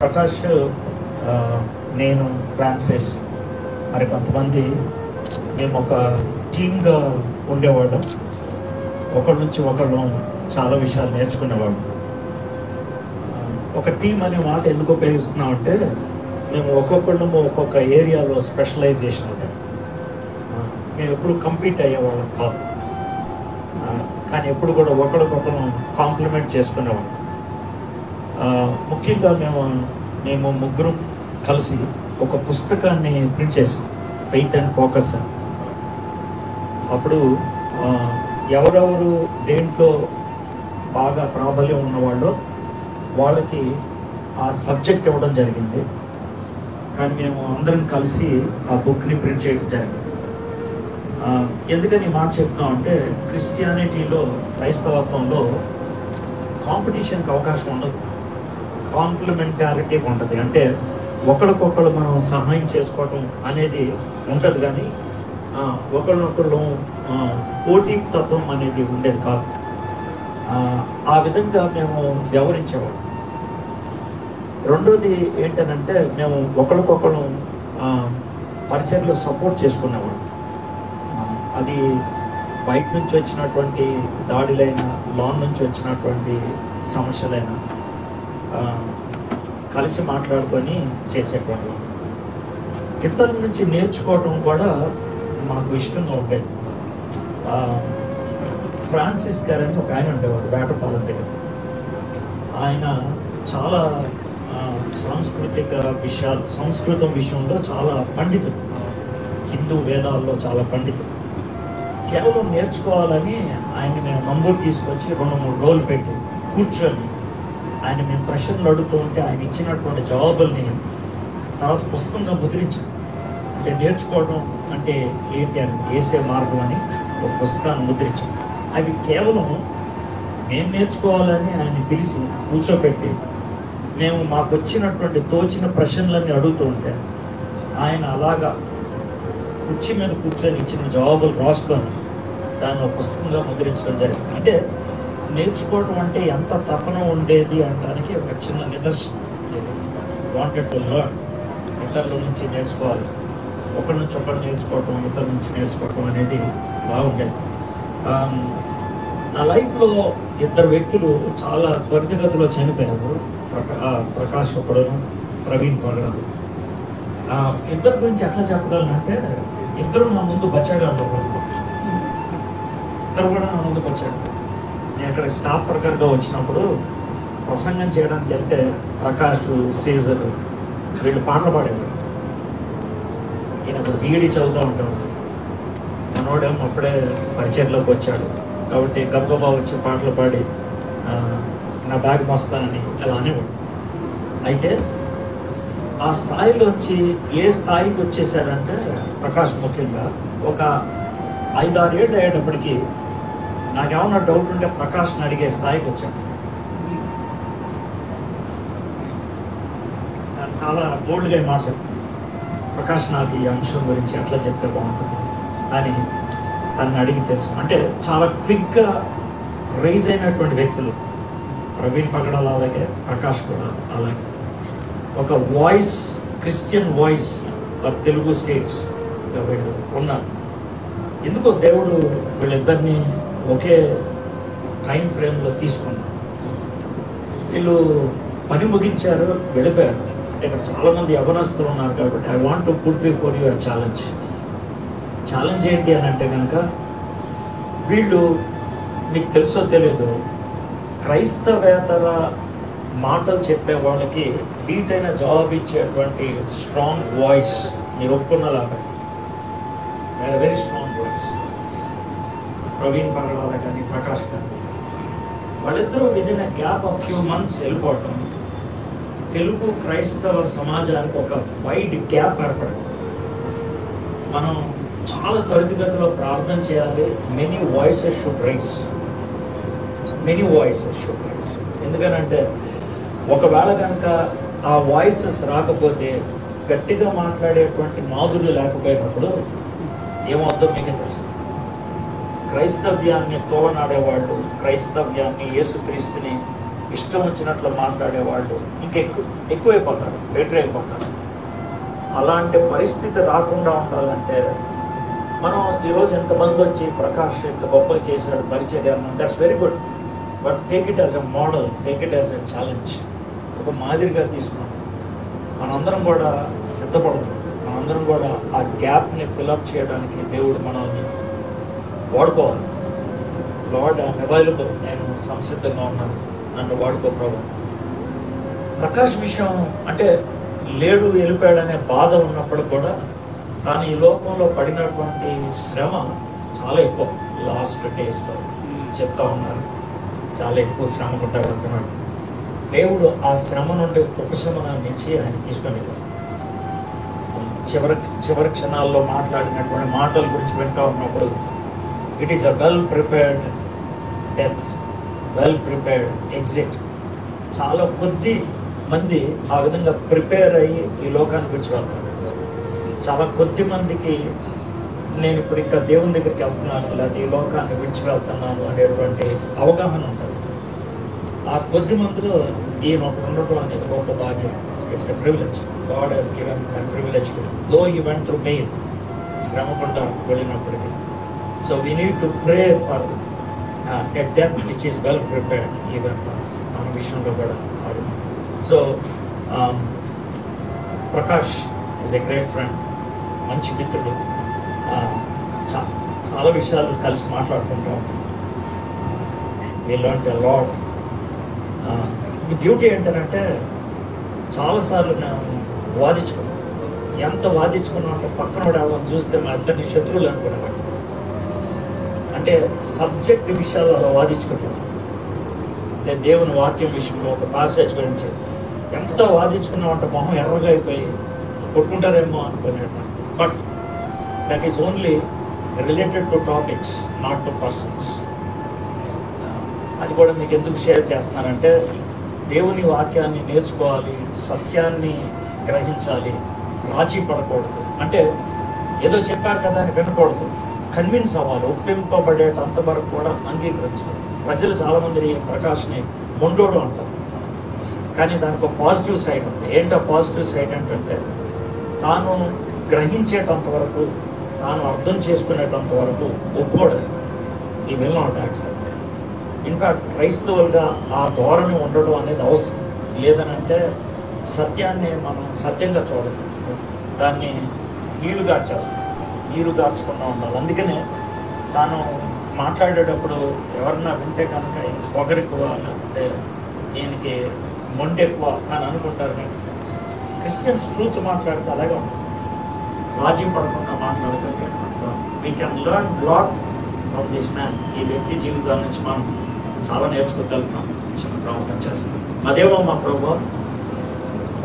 ప్రకాష్, ఆ, నేను, ఫ్రాన్సిస్, మరి కొంతమంది మేము ఒక టీమ్గా ఉండేవాళ్ళం. ఒకళ్ళ నుంచి ఒకళ్ళు చాలా విషయాలు నేర్చుకునేవాళ్ళం. ఒక టీం అనే మాట ఎందుకు ఉపయోగిస్తున్నామంటే మేము ఒక్కొక్కళ్ళము ఒక్కొక్క ఏరియాలో స్పెషలైజేషన్ ఉంటాం. మేము ఎప్పుడు కంపీట్ అయ్యేవాళ్ళం కాదు, కానీ ఎప్పుడు కూడా ఒకరికొకరు కాంప్లిమెంట్ చేసుకునేవాళ్ళం. ముఖ్యంగా మేము ముగ్గురం కలిసి ఒక పుస్తకాన్ని ప్రింట్ చేసాం, ఫెయిత్ అండ్ ఫోకస్ అని. అప్పుడు ఎవరెవరు దేంట్లో బాగా ప్రాబల్యం ఉన్నవాళ్ళో వాళ్ళకి ఆ సబ్జెక్ట్ ఇవ్వడం జరిగింది. కానీ మేము అందరం కలిసి ఆ బుక్ని ప్రింట్ చేయడం జరిగింది. ఎందుకని ఈ మాట చెప్తున్నాం అంటే, క్రిస్టియానిటీలో, క్రైస్తవత్వంలో కాంపిటీషన్కి అవకాశం ఉండదు, కాంప్లిమెంటారిటీ ఉంటుంది. అంటే ఒకరికొకరు మనం సహాయం చేసుకోవటం అనేది ఉంటుంది, కానీ ఒకళ్ళనొకళ్ళు పోటీ తత్వం అనేది ఉండేది కాదు. ఆ విధంగా మేము వ్యవహరించేవాళ్ళం. రెండోది ఏంటనంటే, మేము ఒకరికొకరు పరిచర్లో సపోర్ట్ చేసుకునేవాళ్ళం. అది బయట నుంచి వచ్చినటువంటి దాడులైనా, లోన్ నుంచి వచ్చినటువంటి సమస్యలైనా కలిసి మాట్లాడుకొని చేసేటప్పుడు ఇతరుల నుంచి నేర్చుకోవటం కూడా మాకు ఇష్టంగా ఉండేది. ఫ్రాన్సిస్ గారు అని ఒక ఆయన ఉండేవాడు వేటపాలెం దగ్గర. ఆయన చాలా సాంస్కృతిక విషయాలు, సంస్కృతం విషయంలో చాలా పండితుడు, హిందూ వేదాల్లో చాలా పండితుడు. కేవలం నేర్చుకోవాలని ఆయన మేము నంబర్ తీసుకొచ్చి 2-3 రోజులు పెట్టి కూర్చొని ఆయన మేము ప్రశ్నలు అడుగుతూ ఉంటే ఆయన ఇచ్చినటువంటి జవాబుల్ని తర్వాత పుస్తకంగా ముద్రించాం. అంటే నేర్చుకోవడం అంటే ఏంటి అని, వేసే మార్గం అని ఒక పుస్తకాన్ని ముద్రించాం. అవి కేవలం మేము నేర్చుకోవాలని ఆయన పిలిచి కూర్చోబెట్టి మేము మాకు వచ్చినటువంటి తోచిన ప్రశ్నలన్నీ అడుగుతూ ఉంటే ఆయన అలాగా కుర్చీ మీద కూర్చొని ఇచ్చిన జవాబులు రాసుకొని దాన్ని ఒక పుస్తకంగా ముద్రించడం జరిగింది. అంటే నేర్చుకోవడం అంటే ఎంత తపన ఉండేది అనడానికి ఒక చిన్న నిదర్శనం. వాంటెడ్ టు లెర్న్, ఇతరుల నుంచి నేర్చుకోవాలి, ఒకరి నుంచి ఒకరు నేర్చుకోవటం, ఇతరుల నుంచి నేర్చుకోవటం అనేది బాగుండేది. నా లైఫ్లో 2 వ్యక్తులు చాలా త్వరితగతిలో చనిపోయారు. ప్రకాష్ ఒకడు, ప్రవీణ్ పగడాలు. ఇద్దరి గురించి ఎట్లా చెప్పగలనంటే, ఇద్దరు నా ముందు బచ్చాగాళ్ళు. ఇద్దరు కూడా నా ముందు బచ్చాడు. నేను ఇక్కడ స్టాఫ్ వర్కర్గా వచ్చినప్పుడు ప్రసంగం చేయడానికి వెళ్తే ప్రకాష్, సీజర్ వీళ్ళు పాటలు పాడేవారు. ఈయన ఇప్పుడు బీఈడీ చదువుతూ ఉంటాడు. మనోడేమో అప్పుడే పరిచయంలోకి వచ్చాడు కాబట్టి గబగబా వచ్చి పాటలు పాడి నా బ్యాగ్ మోస్తానని అలా అనేవాడు. అయితే ఆ స్థాయిలోంచి ఏ స్థాయికి వచ్చేసారంటే, ప్రకాష్ ముఖ్యంగా ఒక 5-6 ఏళ్ళు అయ్యేటప్పటికి నాకేమన్నా డౌట్ ఉంటే ప్రకాష్ని అడిగే స్థాయికి వచ్చాను. నేను చాలా బోల్డ్గా మార్చాను. ప్రకాష్ నాకు ఈ అంశం గురించి ఎట్లా చెప్తే బాగుంటుంది అని తనని అడిగి తెలుసు. అంటే చాలా క్విక్గా రైజ్ అయినటువంటి వ్యక్తులు. ప్రవీణ్ పగడాల అలాగే, ప్రకాష్ కూడా అలాగే. ఒక voice, Christian voice for Telugu states వీళ్ళు ఉన్నారు. ఎందుకో దేవుడు వీళ్ళిద్దరిని ఒకే టైం ఫ్రేమ్లో తీసుకున్నారు. వీళ్ళు పని ముగించారు, వెళ్ళిపోయారు. ఇక్కడ చాలామంది యవనస్తులు ఉన్నారు కాబట్టి I want to put before you challenge. Challenge ఏంటి అని అంటే కనుక, వీళ్ళు మీకు తెలుసో తెలియదు, క్రైస్తవేతర మాటలు చెప్పే వాళ్ళకి ధీటైన జవాబు ఇచ్చేటువంటి స్ట్రాంగ్ వాయిస్ మీరు ఒప్పుకున్నలాగా, వెరీ స్ట్రాంగ్ వాయిస్. ప్రవీణ్ పగడాల కానీ, ప్రకాష్ కానీ, వాళ్ళిద్దరూ within gap of few months వెళ్ళిపోవటం తెలుగు క్రైస్తవ సమాజానికి ఒక వైడ్ గ్యాప్ ఏర్పడింది. మనం చాలా త్వరితగతిలో ప్రార్థన చేయాలి. Many voices should rise, many voices should rise. ఎందుకనంటే ఒకవేళ కనుక ఆ వాయిసెస్ రాకపోతే, గట్టిగా మాట్లాడేటువంటి మాధుర్యం లేకపోయినప్పుడు ఏమవుతుందో మీకే తెలుసు. క్రైస్తవ్యాన్ని తోలనాడేవాళ్ళు, క్రైస్తవ్యాన్ని, యేసుక్రీస్తుని ఇష్టం వచ్చినట్లు మాట్లాడేవాళ్ళు ఎక్కువైపోతారు, బెటర్ అయిపోతారు. అలాంటి పరిస్థితి రాకుండా ఉండాలంటే మనం ఈరోజు ఎంతమంది వచ్చి ప్రకాష్ ఎంత గొప్పగా చేశాడు పరిచర్య, that's very good, but take it as a model, take it as a challenge, ఒక మాదిరిగా తీసుకున్నాం. మనందరం కూడా సిద్ధపడదు, మనందరం కూడా ఆ గ్యాప్ని ఫిల్అప్ చేయడానికి దేవుడు మనల్ని వాడుకోవాలి. లార్డ్ ఐఎమ్ అవైలబుల్, నేను సంసిద్ధంగా ఉన్నాను, నన్ను వాడుకో ప్రభు. ప్రకాష్ విషయం అంటే లేడు వెళ్ళిపోయాడనే బాధ ఉన్నప్పుడు కూడా తాను ఈ లోకంలో పడినటువంటి శ్రమ చాలా ఎక్కువ. లాస్ట్ డేస్లో చెప్తా ఉన్నారు, చాలా ఎక్కువ శ్రమ గుండా వెళ్తున్నాడు. దేవుడు ఆ శ్రమ నుండి ఉపశమనాన్ని ఇచ్చి ఆయన తీసుకొని చివరి క్షణాల్లో మాట్లాడినటువంటి మాటల గురించి వింటా ఉన్నప్పుడు it is a well prepared death, well prepared exit. చాలా కొద్ది మంది ఆ విధంగా ప్రిపేర్ అయ్యి ఈ లోకాన్ని విడిచి వెళ్తారు. చాలా కొద్ది మందికి నేను ఇప్పుడు ఇంకా దేవుని దగ్గరికి వెళ్తున్నాను, లేకపోతే ఈ లోకాన్ని విడిచి వెళ్తున్నాను అనేటువంటి అవగాహన ఉంటుంది. ఆ కొద్ది మందిలో ఈయన ఒకటి ఉండటం అనేది గొప్ప భాగ్యం. It's a privilege, God has given a privilege though you went through pain, శ్రమ గుండా వెళ్ళినప్పటికీ. So we need to pray for a death which is well prepared even for us. మన విషయంలో కూడా అది. So Prakash is a great friend, మంచి మిత్రుడు. చాలా విషయాలు కలిసి మాట్లాడుకుంటాం. We learned a lot. ఈ బ్యూటీ ఏంటంటే చాలాసార్లు నేను వాదించుకున్నాను. ఎంత వాదించుకున్నాం అంటే పక్కన ఎవరైనా చూస్తే మా ఇద్దరిని శత్రువులు అనుకునేవాడు. అంటే సబ్జెక్ట్ విషయాలు అలా వాదించుకున్నాను. నేను దేవుని వాక్యం విషయంలో ఒక పాసేజ్ గురించి ఎంత వాదించుకున్నాం అంటే మొహం ఎర్రగా అయిపోయి కొట్టుకుంటారేమో అనుకునేవాడు. But that is only related to topics, not to persons. అది కూడా మీకు ఎందుకు షేర్ చేస్తున్నానంటే దేవుని వాక్యాన్ని నేర్చుకోవాలి, సత్యాన్ని గ్రహించాలి, రాజీ పడకూడదు. అంటే ఏదో చెప్పారు కదా అని వినకూడదు, కన్విన్స్ అవ్వాలి, ఒప్పింపబడేటంత వరకు కూడా అంగీకరించాలి. ప్రజలు చాలామంది ప్రకాష్ని మొండోడు అంటారు, కానీ దానికి ఒక పాజిటివ్ సైడ్ ఉంది. ఏంటో పాజిటివ్ సైడ్ ఏంటంటే తాను గ్రహించేటంత వరకు, తాను అర్థం చేసుకునేటంత వరకు ఒప్పుకోవడం. ఈ విల్ నాట్ యాక్సెప్ట్. ఇన్ఫ్యాక్ట్ క్రైస్తవులుగా ఆ ధోరణి ఉండడం అనేది అవసరం. లేదనంటే సత్యాన్ని మనం సత్యంగా చూడడం, దాన్ని నీళ్లు గార్చకుండా ఉండాలి. అందుకనే తాను మాట్లాడేటప్పుడు ఎవరన్నా వింటే కనుక పొగరెక్కువ, లేకపోతే దీనికి మొండి ఎక్కువ అని అనుకుంటారు. కానీ క్రిస్టియన్స్ ట్రూత్ మాట్లాడితే అలాగే ఉంటుంది, రాజీ పడకుండా మాట్లాడగలిగే. We can learn lot from this man. ఈ వ్యక్తి జీవితాల నుంచి మనం చాలా నేర్చుకోగలుగుతాం. చిన్న ప్రార్థన చేస్తాం. మా దేవ, మా ప్రభు,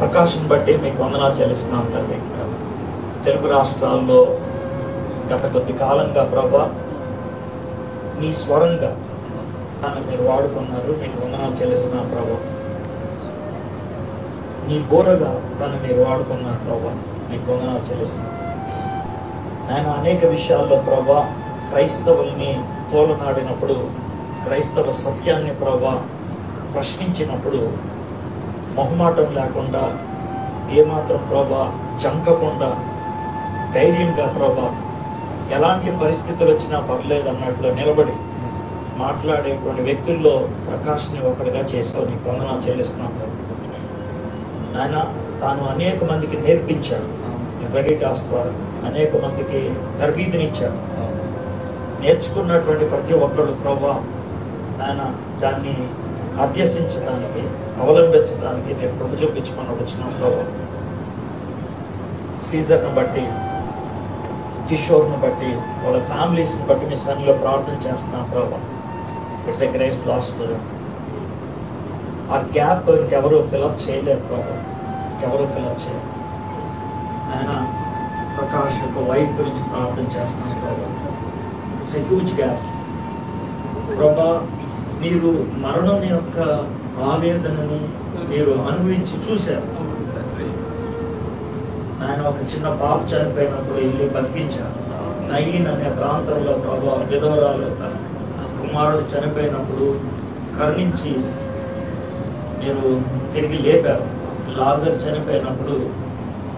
ప్రకాశం బట్టి మీకు వందనాలు చెల్లిస్తున్నాం తండ్రి. తెలుగు రాష్ట్రాల్లో గత కొద్ది కాలంగా ప్రభా మీ స్వరంగా తను మీరు వాడుకున్నారు. మీకు వందనాలు చెల్లిస్తున్నాం ప్రభా. నీ బోరగా తను మీరు వాడుకున్నారు ప్రభా. మీకు వందనాలు చెల్లిస్తున్నాం. నేను అనేక విషయాల్లో ప్రభా క్రైస్తవుల్ని తోలనాడినప్పుడు, క్రైస్తవ సత్యాన్ని ప్రభా ప్రశ్నించినప్పుడు మొహమాటం లేకుండా, ఏమాత్రం ప్రభా జంకకుండా, ధైర్యంగా ప్రభా ఎలాంటి పరిస్థితులు వచ్చినా పర్లేదు అన్నట్లు నిలబడి మాట్లాడేటువంటి వ్యక్తుల్లో ప్రకాష్ని ఒకటిగా చేసావు. నీకు వందనాలు చెల్లిస్తున్నాను నాయన. తాను అనేక మందికి నేర్పించాడు, వెరిటాస్ ద్వారా అనేక మందికి తర్బీదునిచ్చాడు. నేర్చుకున్నటువంటి ప్రతి ఒక్కరు ప్రభా ఆయన దాన్ని అభ్యసించడానికి, అవలంబించడానికి నేను కృప చూపించుకొని వచ్చినాం ప్రభా. సీజర్ను బట్టి, కిషోర్ను బట్టి, వాళ్ళ ఫ్యామిలీస్ని బట్టి మీ సన్నిలో ప్రార్థన చేస్తున్నాం ప్రభా. It's a great loss to them. ఆ గ్యాప్ ఇంకెవరూ ఫిలప్ చేయలేరు ప్రభా, ఇంకెవరూ ఫిలప్ చేయలేరు. ఆయన ప్రకాష్ యొక్క వైఫ్ గురించి ప్రార్థన చేస్తున్నాను ప్రభా. ఇట్స్ ఎ హ్యూజ్ గ్యాప్ ప్రభా. మీరు మరణం యొక్క ఆవేదనని మీరు అనుభవించి చూశారు. ఆయన ఒక చిన్న పాప చనిపోయినప్పుడు వెళ్ళి బతికించారు. నయీన్ అనే ప్రాంతంలో ప్రభా విధవరాలు కుమారుడు చనిపోయినప్పుడు కరుణించి మీరు తిరిగి లేపారు. లాజర్ చనిపోయినప్పుడు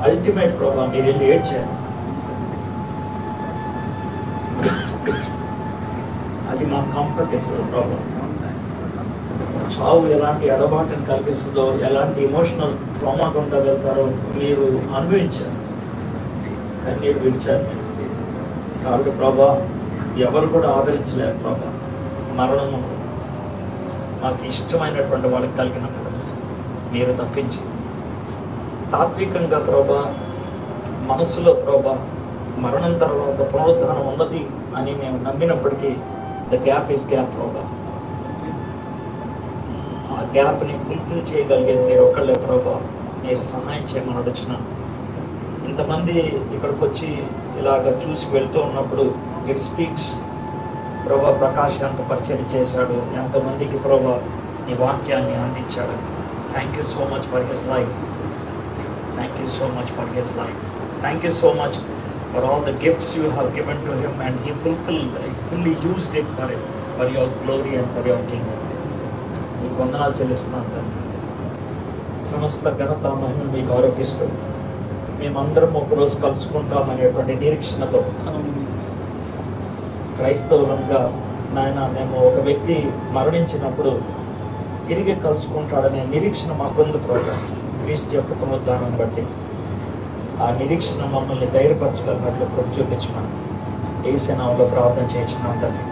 అల్టిమేట్ ప్రభా మీరు వెళ్ళి ఏడ్చారు. అది మా కంఫర్ట్ ఇస్తుంది ప్రభా. చావు ఎలాంటి ఎడబాటుని కలిగిస్తుందో, ఎలాంటి ఎమోషనల్ ట్రామా గుండా వెళ్తారో మీరు అనుభవించారు, కన్నీరు విడిచారు. కాబట్టి ప్రభా ఎవరు కూడా ఆదరించలేరు ప్రభా. మరణము మాకు ఇష్టమైనటువంటి వాళ్ళకి కలిగినప్పుడు మీరు తప్పించి తాత్వికంగా ప్రభా, మనసులో ప్రభా మరణం తర్వాత పునరుద్ధరణ ఉన్నది అని మేము నమ్మినప్పటికీ ద గ్యాప్ ఈస్ గ్యాప్ ప్రభా. ఆ గ్యాప్ని ఫుల్ఫిల్ చేయగలిగేది మీరు ఒక్కళ్ళే ప్రభా. మీరు సహాయం చేయమని అడుగుతున్నాను. ఇంతమంది ఇక్కడికి వచ్చి ఇలాగ చూసి వెళ్తూ ఉన్నప్పుడు ఇట్ స్పీక్స్ ప్రభా. ప్రకాష్ ఎంత పరిచయం చేశాడు, ఎంతమందికి ప్రభా నీ వాక్యాన్ని అందించాడు. Thank you so much for his life. Thank you so much for his life. Thank you so much for all the gifts you have given to him, and he fully used it for your glory and for your kingdom. మీకు వందనాలు చెల్లిస్తున్నాను తండ్రి. సమస్త ఘనత మహిమ మీకు ఆరోపిస్తూ మేమందరం ఒకరోజు కలుసుకుంటామనేటువంటి నిరీక్షణతో క్రైస్తవులంగా నాయన మేము ఒక వ్యక్తి మరణించినప్పుడు తిరిగి కలుసుకుంటాడనే నిరీక్షణ మాకుంది ప్రోగ్రాం. క్రీస్తు యొక్క పునరుద్ధానం బట్టి ఆ నిరీక్షణ మమ్మల్ని ధైర్యపరచగలిగినట్లు కృప చూపించమని యేసు నామములో ప్రార్థన చేయించున్నాం తండ్రి.